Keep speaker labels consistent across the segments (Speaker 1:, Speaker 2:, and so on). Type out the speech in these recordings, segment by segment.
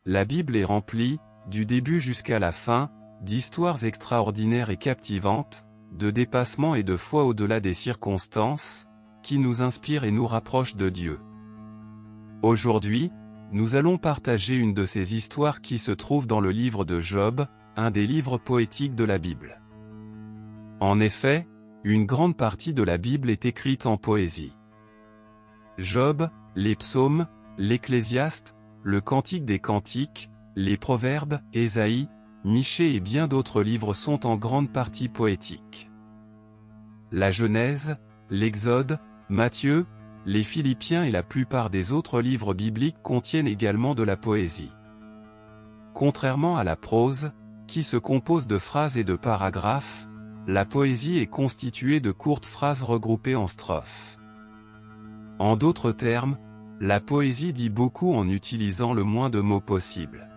Speaker 1: la Bible est remplie, du début jusqu'à la fin, d'histoires extraordinaires et captivantes, de dépassements et de foi au-delà des circonstances, qui nous inspirent et nous rapprochent de Dieu. Aujourd'hui, nous allons partager une de ces histoires qui se trouve dans le livre de Job, un des livres poétiques de la Bible. En effet, une grande partie de la Bible est écrite en poésie. Job, les psaumes, l'Ecclésiaste, le Cantique des Cantiques, les Proverbes, Ésaïe, Michée et bien d'autres livres sont en grande partie poétiques. La Genèse, l'Exode, Matthieu, les Philippiens et la plupart des autres livres bibliques contiennent également de la poésie. Contrairement à la prose, qui se compose de phrases et de paragraphes, la poésie est constituée de courtes phrases regroupées en strophes. En d'autres termes, la poésie dit beaucoup en utilisant le moins de mots possible.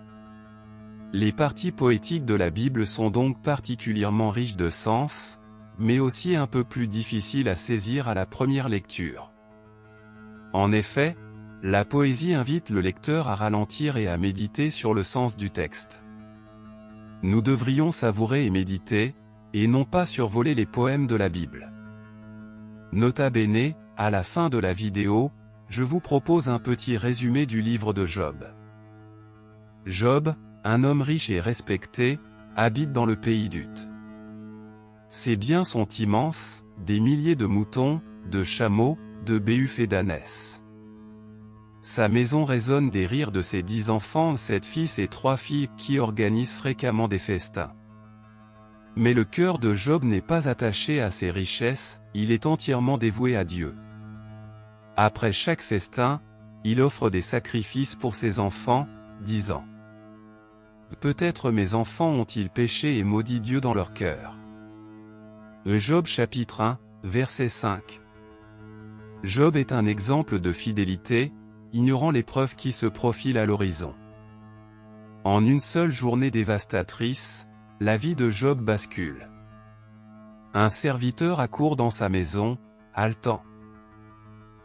Speaker 1: Les parties poétiques de la Bible sont donc particulièrement riches de sens, mais aussi un peu plus difficiles à saisir à la première lecture. En effet, la poésie invite le lecteur à ralentir et à méditer sur le sens du texte. Nous devrions savourer et méditer, et non pas survoler les poèmes de la Bible. Nota bene, à la fin de la vidéo, je vous propose un petit résumé du livre de Job. Job, un homme riche et respecté, habite dans le pays d'Uth. Ses biens sont immenses, des milliers de moutons, de chameaux, de béhufs et d'ânesses. Sa maison résonne des rires de ses 10 enfants, 7 fils et 3 filles qui organisent fréquemment des festins. Mais le cœur de Job n'est pas attaché à ses richesses, il est entièrement dévoué à Dieu. Après chaque festin, il offre des sacrifices pour ses enfants, disant : « Peut-être mes enfants ont-ils péché et maudit Dieu dans leur cœur. » Job chapitre 1, verset 5. Job est un exemple de fidélité, ignorant l'épreuve qui se profile à l'horizon. En une seule journée dévastatrice, la vie de Job bascule. Un serviteur accourt dans sa maison, haletant.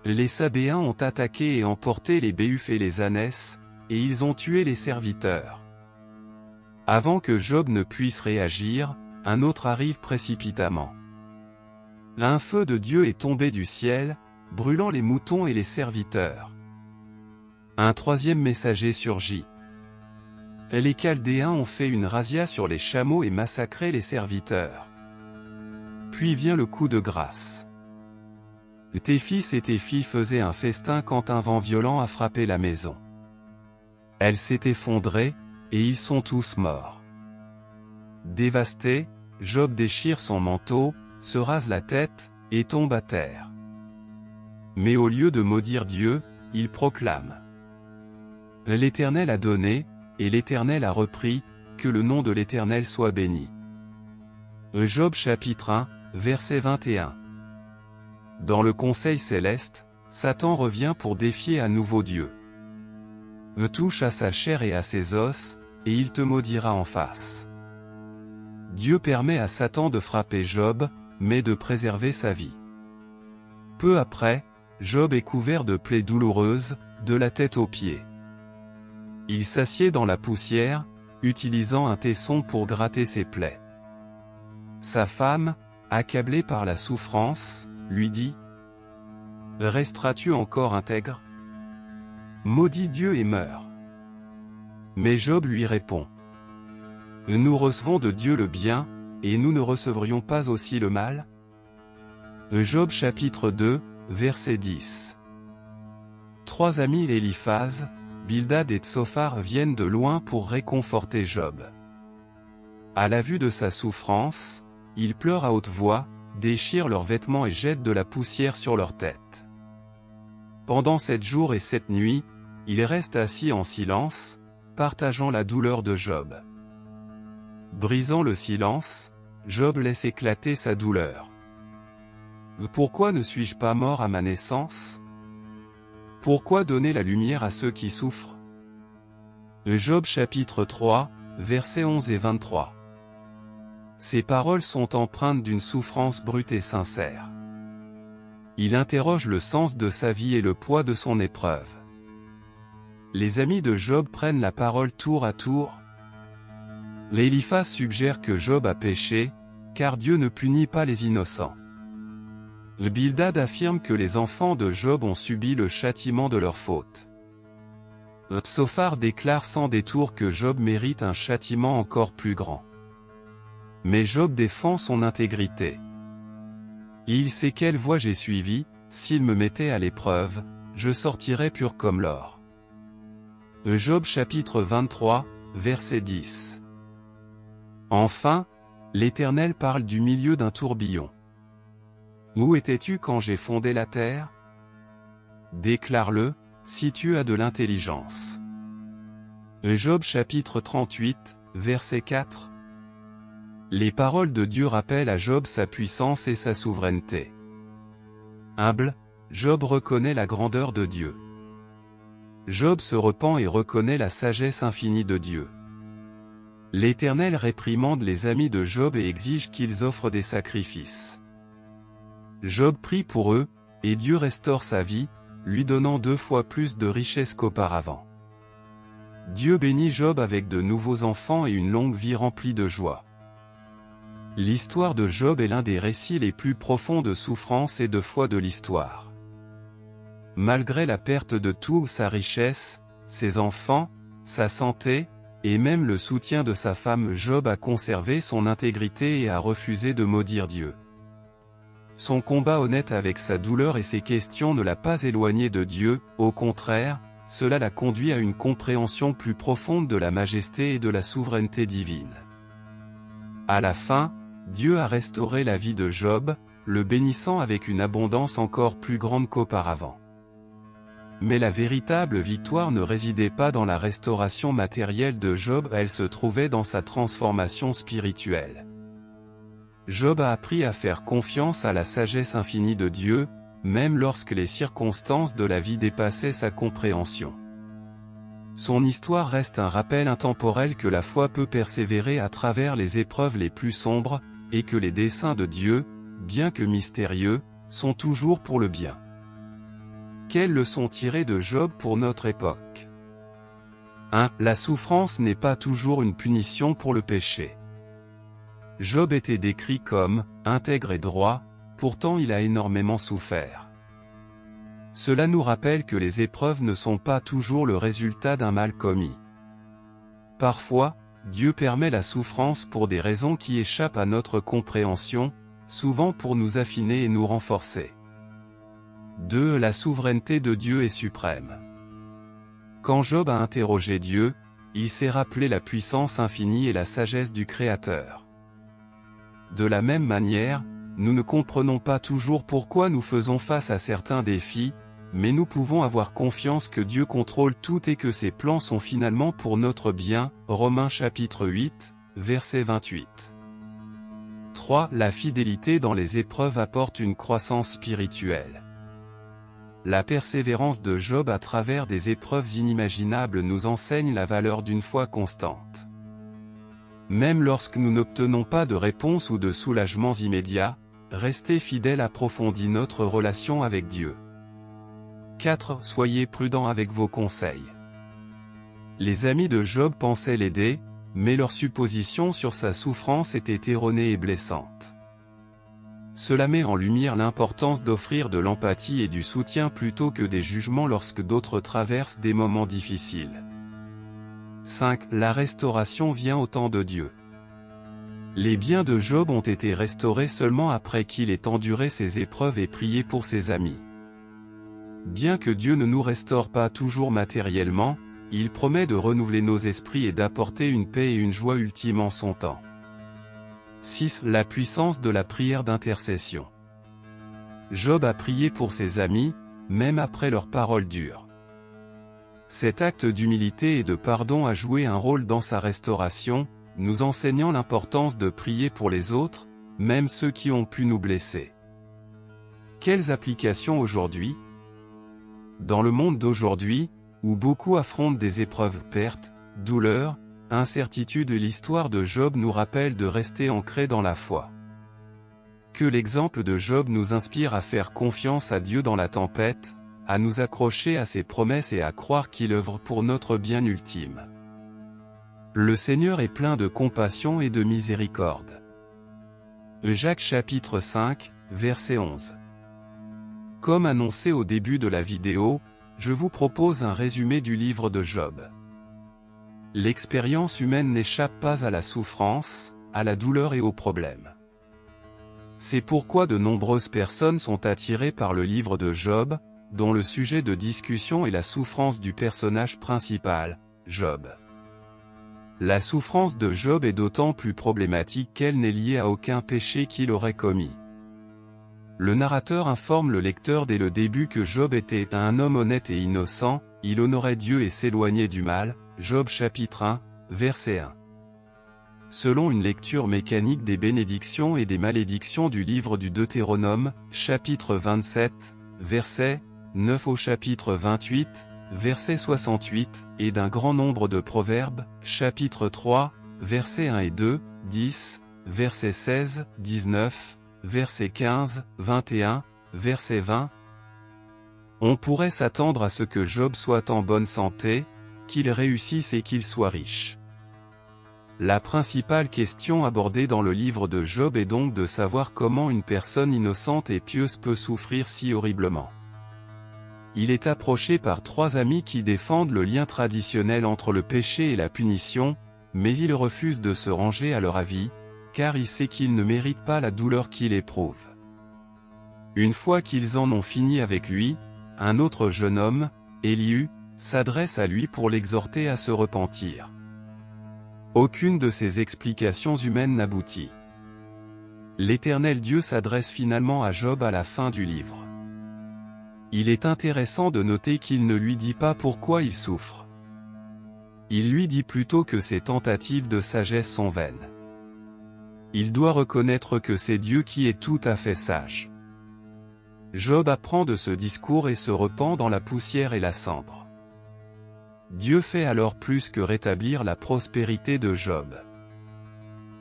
Speaker 1: Les Sabéens ont attaqué et emporté les béhufs et les ânesses, et ils ont tué les serviteurs. Avant que Job ne puisse réagir, un autre arrive précipitamment. Un feu de Dieu est tombé du ciel, brûlant les moutons et les serviteurs. Un troisième messager surgit. Les Chaldéens ont fait une razzia sur les chameaux et massacré les serviteurs. Puis vient le coup de grâce. Tes fils et tes filles faisaient un festin quand un vent violent a frappé la maison. Elle s'est effondrée, et ils sont tous morts. Dévasté, Job déchire son manteau, se rase la tête, et tombe à terre. Mais au lieu de maudire Dieu, il proclame : « L'Éternel a donné, et l'Éternel a repris, que le nom de l'Éternel soit béni. » Job chapitre 1, verset 21. Dans le conseil céleste, Satan revient pour défier à nouveau Dieu. Touche à sa chair et à ses os, et il te maudira en face. Dieu permet à Satan de frapper Job, mais de préserver sa vie. Peu après, Job est couvert de plaies douloureuses, de la tête aux pieds. Il s'assied dans la poussière, utilisant un tesson pour gratter ses plaies. Sa femme, accablée par la souffrance, lui dit : « Resteras-tu encore intègre ? Maudis Dieu et meurs. » Mais Job lui répond : « Nous recevons de Dieu le bien, et nous ne recevrions pas aussi le mal ? » Job chapitre 2, verset 10. 3 amis Éliphaz, Bildad et Tsophar viennent de loin pour réconforter Job. À la vue de sa souffrance, ils pleurent à haute voix, déchirent leurs vêtements et jettent de la poussière sur leur tête. Pendant 7 jours et 7 nuits, ils restent assis en silence, partageant la douleur de Job. Brisant le silence, Job laisse éclater sa douleur. « Pourquoi ne suis-je pas mort à ma naissance ? Pourquoi donner la lumière à ceux qui souffrent ?» Job chapitre 3, versets 11 et 23. Ces paroles sont empreintes d'une souffrance brute et sincère. Il interroge le sens de sa vie et le poids de son épreuve. les amis de Job prennent la parole tour à tour. Éliphaz suggère que Job a péché, car Dieu ne punit pas les innocents. Bildad affirme que les enfants de Job ont subi le châtiment de leur faute. Sophar déclare sans détour que Job mérite un châtiment encore plus grand. Mais Job défend son intégrité. Il sait quelle voie j'ai suivie, s'il me mettait à l'épreuve, je sortirais pur comme l'or. Job chapitre 23, verset 10. Enfin, l'Éternel parle du milieu d'un tourbillon. Où étais-tu quand j'ai fondé la terre? Déclare-le, si tu as de l'intelligence. Job chapitre 38, verset 4. Les paroles de Dieu rappellent à Job sa puissance et sa souveraineté. Humble, Job reconnaît la grandeur de Dieu. Job se repent et reconnaît la sagesse infinie de Dieu. L'Éternel réprimande les amis de Job et exige qu'ils offrent des sacrifices. Job prie pour eux, et Dieu restaure sa vie, lui donnant 2 fois plus de richesses qu'auparavant. Dieu bénit Job avec de nouveaux enfants et une longue vie remplie de joie. L'histoire de Job est l'un des récits les plus profonds de souffrance et de foi de l'histoire. Malgré la perte de toute sa richesse, ses enfants, sa santé, et même le soutien de sa femme, Job a conservé son intégrité et a refusé de maudire Dieu. Son combat honnête avec sa douleur et ses questions ne l'a pas éloigné de Dieu, au contraire, cela l'a conduit à une compréhension plus profonde de la majesté et de la souveraineté divine. À la fin, Dieu a restauré la vie de Job, le bénissant avec une abondance encore plus grande qu'auparavant. Mais la véritable victoire ne résidait pas dans la restauration matérielle de Job, elle se trouvait dans sa transformation spirituelle. Job a appris à faire confiance à la sagesse infinie de Dieu, même lorsque les circonstances de la vie dépassaient sa compréhension. Son histoire reste un rappel intemporel que la foi peut persévérer à travers les épreuves les plus sombres, et que les desseins de Dieu, bien que mystérieux, sont toujours pour le bien. Quelles leçons tirer de Job pour notre époque? 1. La souffrance n'est pas toujours une punition pour le péché. Job était décrit comme intègre et droit, pourtant il a énormément souffert. Cela nous rappelle que les épreuves ne sont pas toujours le résultat d'un mal commis. Parfois, Dieu permet la souffrance pour des raisons qui échappent à notre compréhension, souvent pour nous affiner et nous renforcer. 2. La souveraineté de Dieu est suprême. Quand Job a interrogé Dieu, il s'est rappelé la puissance infinie et la sagesse du Créateur. De la même manière, nous ne comprenons pas toujours pourquoi nous faisons face à certains défis, mais nous pouvons avoir confiance que Dieu contrôle tout et que ses plans sont finalement pour notre bien. Romains chapitre 8, verset 28. 3. La fidélité dans les épreuves apporte une croissance spirituelle. La persévérance de Job à travers des épreuves inimaginables nous enseigne la valeur d'une foi constante. Même lorsque nous n'obtenons pas de réponse ou de soulagements immédiats, rester fidèle approfondit notre relation avec Dieu. 4. Soyez prudents avec vos conseils. Les amis de Job pensaient l'aider, mais leurs suppositions sur sa souffrance étaient erronées et blessantes. Cela met en lumière l'importance d'offrir de l'empathie et du soutien plutôt que des jugements lorsque d'autres traversent des moments difficiles. 5. La restauration vient au temps de Dieu. Les biens de Job ont été restaurés seulement après qu'il ait enduré ses épreuves et prié pour ses amis. Bien que Dieu ne nous restaure pas toujours matériellement, il promet de renouveler nos esprits et d'apporter une paix et une joie ultime en son temps. 6. La puissance de la prière d'intercession. Job a prié pour ses amis, même après leurs paroles dures. Cet acte d'humilité et de pardon a joué un rôle dans sa restauration, nous enseignant l'importance de prier pour les autres, même ceux qui ont pu nous blesser. Quelles applications aujourd'hui? Dans le monde d'aujourd'hui, où beaucoup affrontent des épreuves, pertes, douleurs, incertitudes, l'histoire de Job nous rappelle de rester ancrés dans la foi. Que l'exemple de Job nous inspire à faire confiance à Dieu dans la tempête, à nous accrocher à ses promesses et à croire qu'il œuvre pour notre bien ultime. Le Seigneur est plein de compassion et de miséricorde. Jacques chapitre 5, verset 11. Comme annoncé au début de la vidéo, je vous propose un résumé du livre de Job. L'expérience humaine n'échappe pas à la souffrance, à la douleur et aux problèmes. C'est pourquoi de nombreuses personnes sont attirées par le livre de Job, dont le sujet de discussion est la souffrance du personnage principal, Job. La souffrance de Job est d'autant plus problématique qu'elle n'est liée à aucun péché qu'il aurait commis. Le narrateur informe le lecteur dès le début que Job était un homme honnête et innocent, il honorait Dieu et s'éloignait du mal, Job chapitre 1, verset 1. Selon une lecture mécanique des bénédictions et des malédictions du livre du Deutéronome, chapitre 27, verset 9 au chapitre 28, verset 68, et d'un grand nombre de proverbes, chapitre 3, versets 1 et 2, 10, verset 16, 19, verset 15, 21, verset 20, on pourrait s'attendre à ce que Job soit en bonne santé, qu'il réussisse et qu'il soit riche. La principale question abordée dans le livre de Job est donc de savoir comment une personne innocente et pieuse peut souffrir si horriblement. Il est approché par trois amis qui défendent le lien traditionnel entre le péché et la punition, mais il refuse de se ranger à leur avis, car il sait qu'il ne mérite pas la douleur qu'il éprouve. Une fois qu'ils en ont fini avec lui, un autre jeune homme, Élihu, s'adresse à lui pour l'exhorter à se repentir. Aucune de ces explications humaines n'aboutit. L'Éternel Dieu s'adresse finalement à Job à la fin du livre. Il est intéressant de noter qu'il ne lui dit pas pourquoi il souffre. Il lui dit plutôt que ses tentatives de sagesse sont vaines. Il doit reconnaître que c'est Dieu qui est tout à fait sage. Job apprend de ce discours et se repent dans la poussière et la cendre. Dieu fait alors plus que rétablir la prospérité de Job.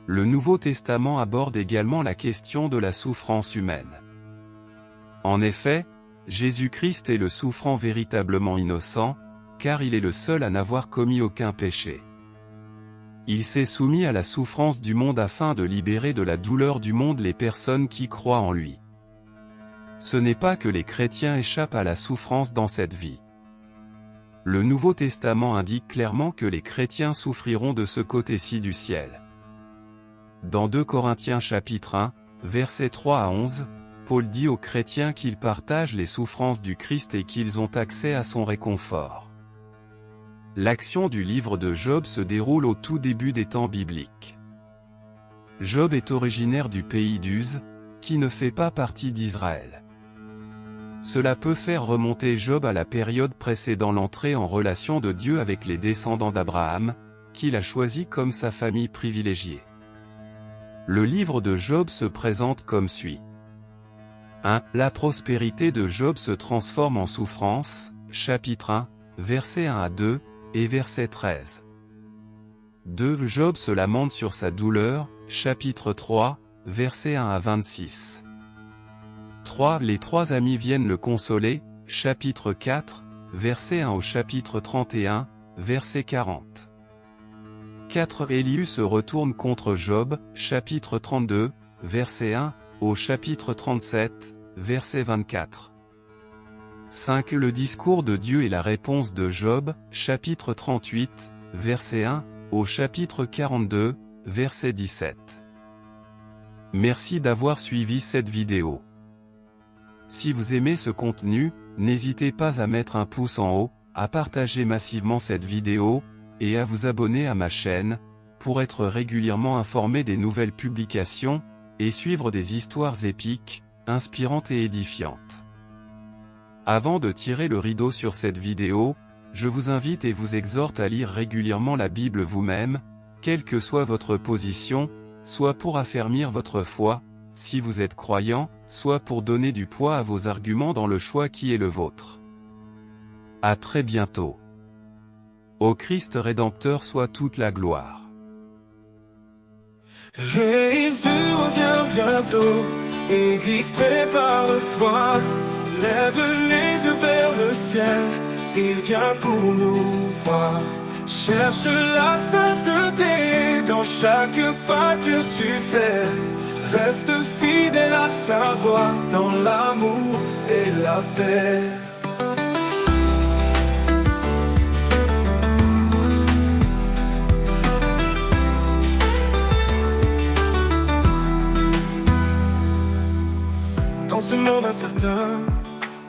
Speaker 1: Le Nouveau Testament aborde également la question de la souffrance humaine. En effet, Jésus-Christ est le souffrant véritablement innocent, car il est le seul à n'avoir commis aucun péché. Il s'est soumis à la souffrance du monde afin de libérer de la douleur du monde les personnes qui croient en lui. Ce n'est pas que les chrétiens échappent à la souffrance dans cette vie. Le Nouveau Testament indique clairement que les chrétiens souffriront de ce côté-ci du ciel. Dans 2 Corinthiens chapitre 1, versets 3 à 11, Paul dit aux chrétiens qu'ils partagent les souffrances du Christ et qu'ils ont accès à son réconfort. L'action du livre de Job se déroule au tout début des temps bibliques. Job est originaire du pays d'Uz, qui ne fait pas partie d'Israël. Cela peut faire remonter Job à la période précédant l'entrée en relation de Dieu avec les descendants d'Abraham, qu'il a choisi comme sa famille privilégiée. Le livre de Job se présente comme suit. 1. La prospérité de Job se transforme en souffrance, chapitre 1, versets 1 à 2, et verset 13. 2. Job se lamente sur sa douleur, chapitre 3, versets 1 à 26. 3. Les trois amis viennent le consoler, chapitre 4, verset 1 au chapitre 31, verset 40. 4. Élihu se retourne contre Job, chapitre 32, verset 1, au chapitre 37, verset 24. 5. Le discours de Dieu et la réponse de Job, chapitre 38, verset 1, au chapitre 42, verset 17. Merci d'avoir suivi cette vidéo. Si vous aimez ce contenu, n'hésitez pas à mettre un pouce en haut, à partager massivement cette vidéo, et à vous abonner à ma chaîne, pour être régulièrement informé des nouvelles publications, et suivre des histoires épiques, inspirantes et édifiantes. Avant de tirer le rideau sur cette vidéo, je vous invite et vous exhorte à lire régulièrement la Bible vous-même, quelle que soit votre position, soit pour affermir votre foi, si vous êtes croyant, soit pour donner du poids à vos arguments dans le choix qui est le vôtre. À très bientôt. Au Christ Rédempteur soit toute la gloire.
Speaker 2: Jésus revient bientôt, Église prépare-toi, Lève les yeux vers le ciel, il vient pour nous voir. Cherche la sainteté dans chaque pas que tu fais. Reste fidèle à sa voix dans l'amour et la paix. Dans ce monde incertain,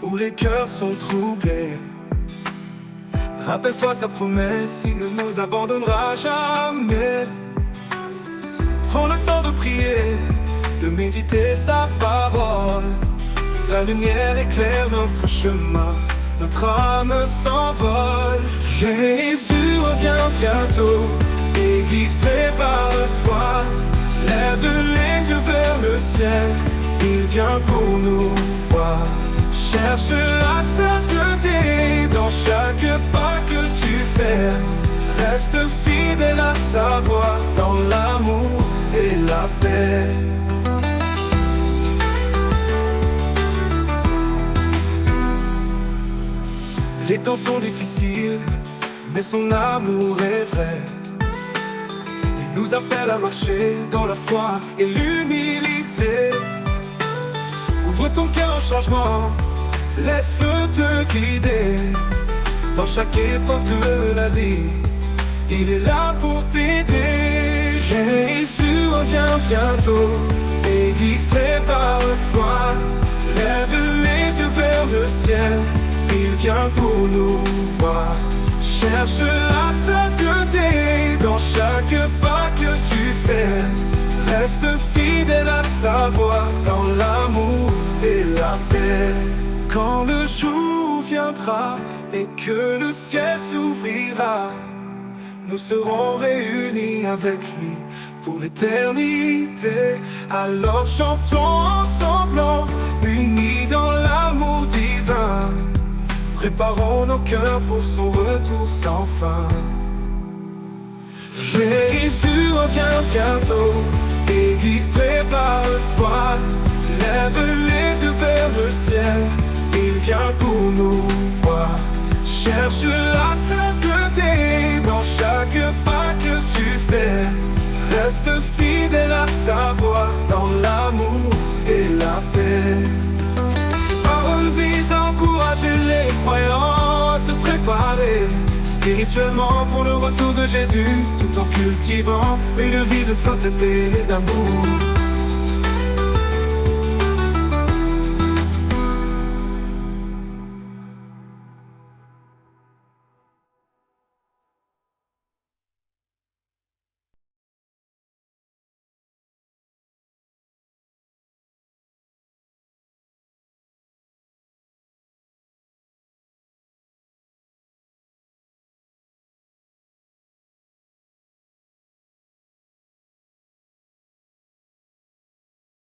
Speaker 2: où les cœurs sont troublés, rappelle-toi sa promesse, il ne nous abandonnera jamais. Prends le temps de prier, de méditer sa parole. Sa lumière éclaire notre chemin, notre âme s'envole. Jésus revient bientôt, Église prépare-toi. Lève les yeux vers le ciel, il vient pour nous voir. Cherche la sainteté dans chaque pas que tu fais. Reste fidèle à sa voix dans l'amour et la paix. Les temps sont difficiles, mais son amour est vrai. Il nous appelle à marcher dans la foi et l'humilité. Ouvre ton cœur au changement, laisse-le te guider. Dans chaque épreuve de la vie, il est là pour t'aider. Jésus revient bientôt, Église prépare-toi. Lève les yeux vers le ciel, il vient pour nous voir. Cherche la sainteté dans chaque pas que tu fais. Reste fidèle à sa voix dans l'amour et la paix. Quand le jour viendra et que le ciel s'ouvrira, nous serons réunis avec lui pour l'éternité. Alors chantons ensemble, unis dans l'amour divin. Préparons nos cœurs pour son retour sans fin. Jésus revient bientôt, Église prépare-toi. Lève les yeux vers le ciel, il vient pour nous voir. Cherche la sainteté dans chaque pas que tu fais. Reste fidèle à sa voix dans l'amour et la paix. Ces paroles visent à encourager les croyants à se préparer spirituellement pour le retour de Jésus, tout en cultivant une vie de sainteté et d'amour.